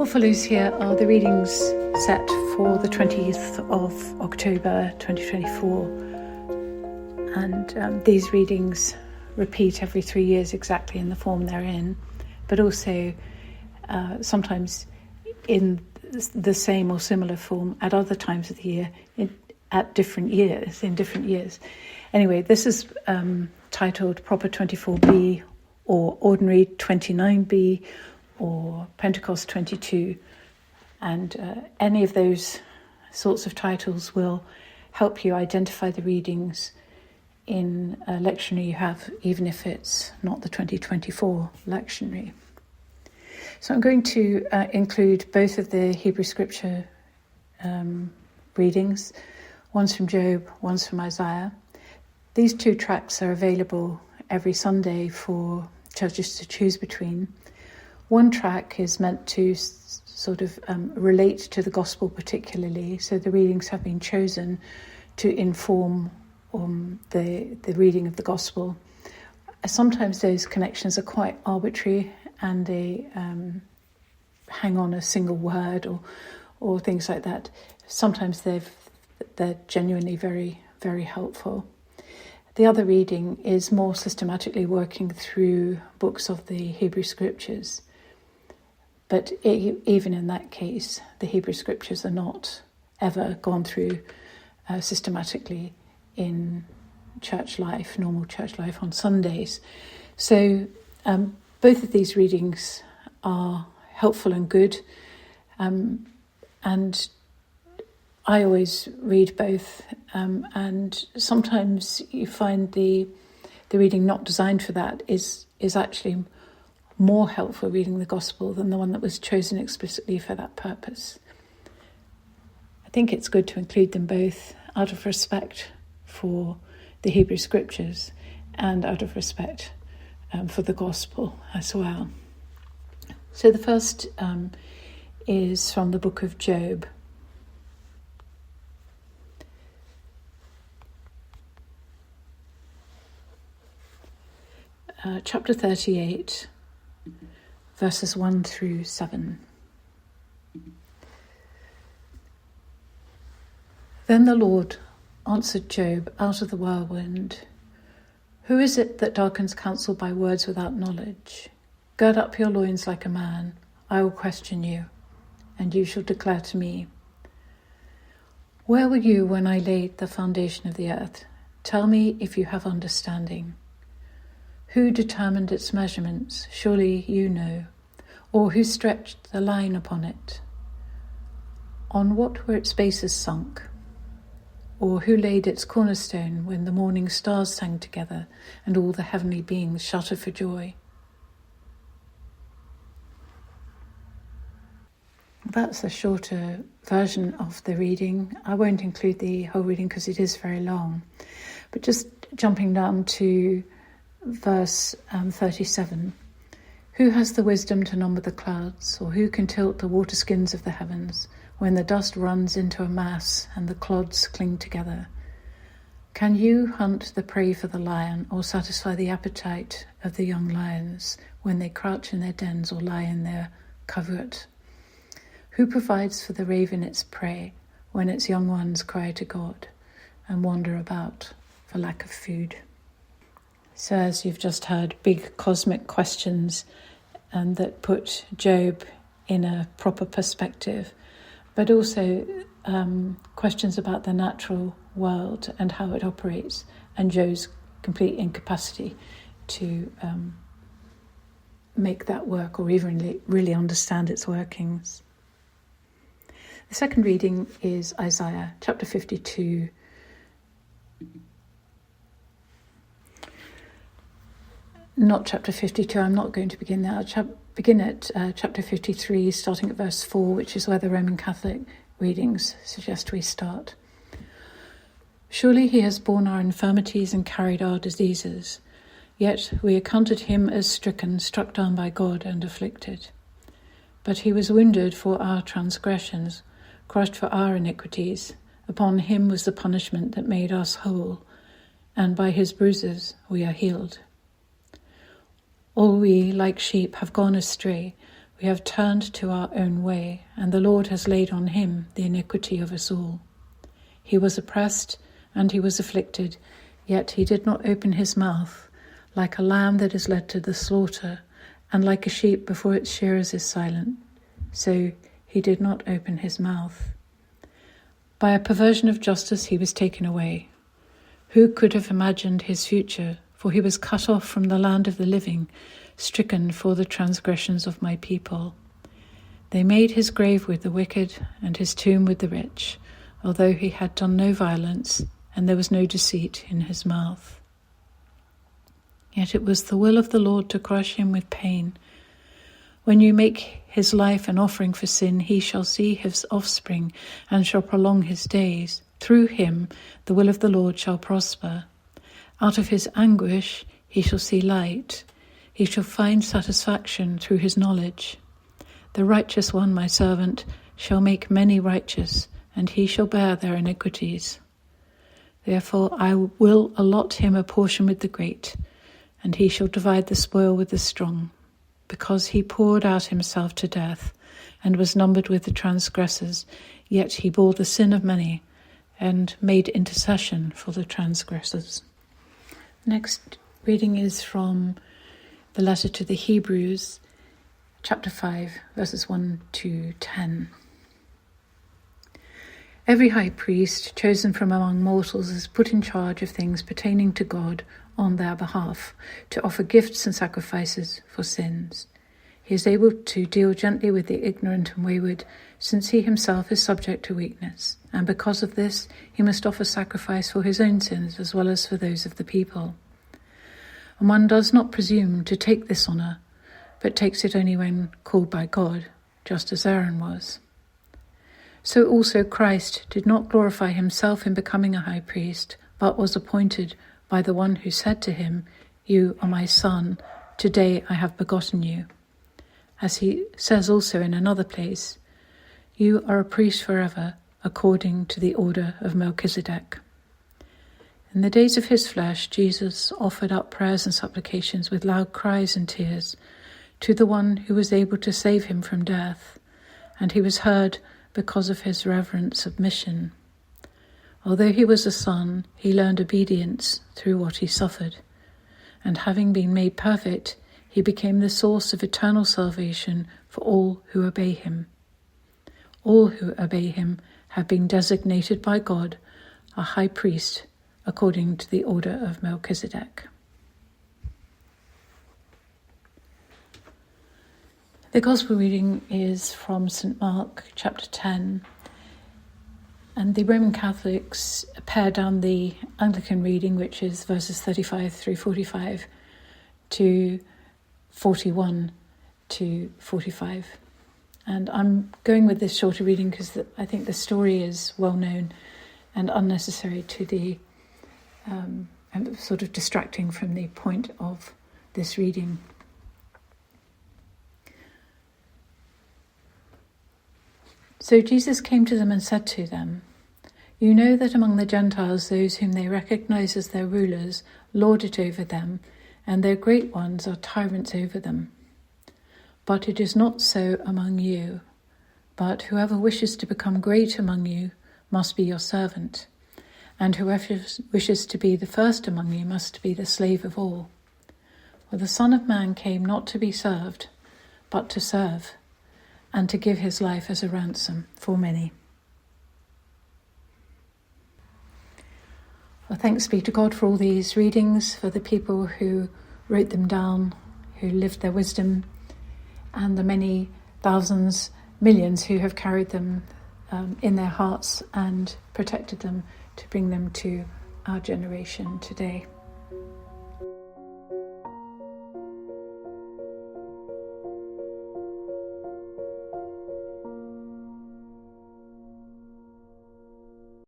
What follows here are the readings set for the 20th of October 2024, and these readings repeat every 3 years exactly in the form they're in, but also sometimes in the same or similar form at other times of the year in different years. Anyway, this is titled Proper 24B or Ordinary 29B or Pentecost 22, and any of those sorts of titles will help you identify the readings in a lectionary you have, even if it's not the 2024 lectionary. So I'm going to include both of the Hebrew Scripture readings. One's from Job, one's from Isaiah. These two tracts are available every Sunday for churches to choose between. One track is meant to sort of relate to the gospel particularly, so the readings have been chosen to inform the reading of the gospel. Sometimes those connections are quite arbitrary and they hang on a single word or things like that. Sometimes they're genuinely very, very helpful. The other reading is more systematically working through books of the Hebrew Scriptures. But even in that case, the Hebrew Scriptures are not ever gone through systematically in church life, normal church life on Sundays. So both of these readings are helpful and good, and I always read both, and sometimes you find the reading not designed for that is actually more helpful reading the gospel than the one that was chosen explicitly for that purpose. I think it's good to include them both out of respect for the Hebrew Scriptures and out of respect for the gospel as well. So the first is from the book of Job. Chapter 38, verses 1 through 7. Then the Lord answered Job out of the whirlwind. Who is it that darkens counsel by words without knowledge? Gird up your loins like a man. I will question you, and you shall declare to me. Where were you when I laid the foundation of the earth? Tell me if you have understanding. Who determined its measurements? Surely you know. Or who stretched the line upon it? On what were its bases sunk? Or who laid its cornerstone when the morning stars sang together and all the heavenly beings shouted for joy? That's a shorter version of the reading. I won't include the whole reading because it is very long. But just jumping down to verse 37. Who has the wisdom to number the clouds, or who can tilt the water skins of the heavens, when the dust runs into a mass and the clods cling together? Can you hunt the prey for the lion, or satisfy the appetite of the young lions when they crouch in their dens or lie in their covert? Who provides for the raven its prey when its young ones cry to God and wander about for lack of food? So as you've just heard, big cosmic questions and that put Job in a proper perspective, but also questions about the natural world and how it operates and Job's complete incapacity to make that work or even really understand its workings. The second reading is Isaiah chapter 52. Not chapter 52, I'm not going to begin there. I'll begin at chapter 53, starting at verse 4, which is where the Roman Catholic readings suggest we start. Surely he has borne our infirmities and carried our diseases, yet we accounted him as stricken, struck down by God and afflicted. But he was wounded for our transgressions, crushed for our iniquities. Upon him was the punishment that made us whole, and by his bruises we are healed. All we, like sheep, have gone astray. We have turned to our own way, and the Lord has laid on him the iniquity of us all. He was oppressed and he was afflicted, yet he did not open his mouth. Like a lamb that is led to the slaughter, and like a sheep before its shearers is silent, so he did not open his mouth. By a perversion of justice he was taken away. Who could have imagined his future? For he was cut off from the land of the living, stricken for the transgressions of my people. They made his grave with the wicked and his tomb with the rich, although he had done no violence and there was no deceit in his mouth. Yet it was the will of the Lord to crush him with pain. When you make his life an offering for sin, he shall see his offspring and shall prolong his days. Through him the will of the Lord shall prosper. Out of his anguish he shall see light. He shall find satisfaction through his knowledge. The righteous one, my servant, shall make many righteous, and he shall bear their iniquities. Therefore I will allot him a portion with the great, and he shall divide the spoil with the strong, because he poured out himself to death, and was numbered with the transgressors, yet he bore the sin of many, and made intercession for the transgressors. Next reading is from the letter to the Hebrews, chapter 5, verses 1 to 10. Every high priest chosen from among mortals is put in charge of things pertaining to God on their behalf, to offer gifts and sacrifices for sins. He is able to deal gently with the ignorant and wayward, since he himself is subject to weakness, and because of this he must offer sacrifice for his own sins as well as for those of the people. And one does not presume to take this honour, but takes it only when called by God, just as Aaron was. So also Christ did not glorify himself in becoming a high priest, but was appointed by the one who said to him, "You are my son, today I have begotten you." As he says also in another place, "You are a priest forever, according to the order of Melchizedek." In the days of his flesh, Jesus offered up prayers and supplications with loud cries and tears to the one who was able to save him from death, and he was heard because of his reverent submission. Although he was a son, he learned obedience through what he suffered, and having been made perfect, he became the source of eternal salvation for all who obey him. All who obey him have been designated by God a high priest according to the order of Melchizedek. The Gospel reading is from St. Mark, chapter 10, and the Roman Catholics pare down the Anglican reading, which is verses 35 through 45, to 41 to 45. And I'm going with this shorter reading because I think the story is well known and unnecessary to the and sort of distracting from the point of this reading. So Jesus came to them and said to them, "You know that among the Gentiles those whom they recognize as their rulers lord it over them, and their great ones are tyrants over them. But it is not so among you. But whoever wishes to become great among you must be your servant, and whoever wishes to be the first among you must be the slave of all. For the Son of Man came not to be served, but to serve, and to give his life as a ransom for many." Well, thanks be to God for all these readings, for the people who wrote them down, who lived their wisdom, and the many thousands, millions who have carried them in their hearts and protected them to bring them to our generation today.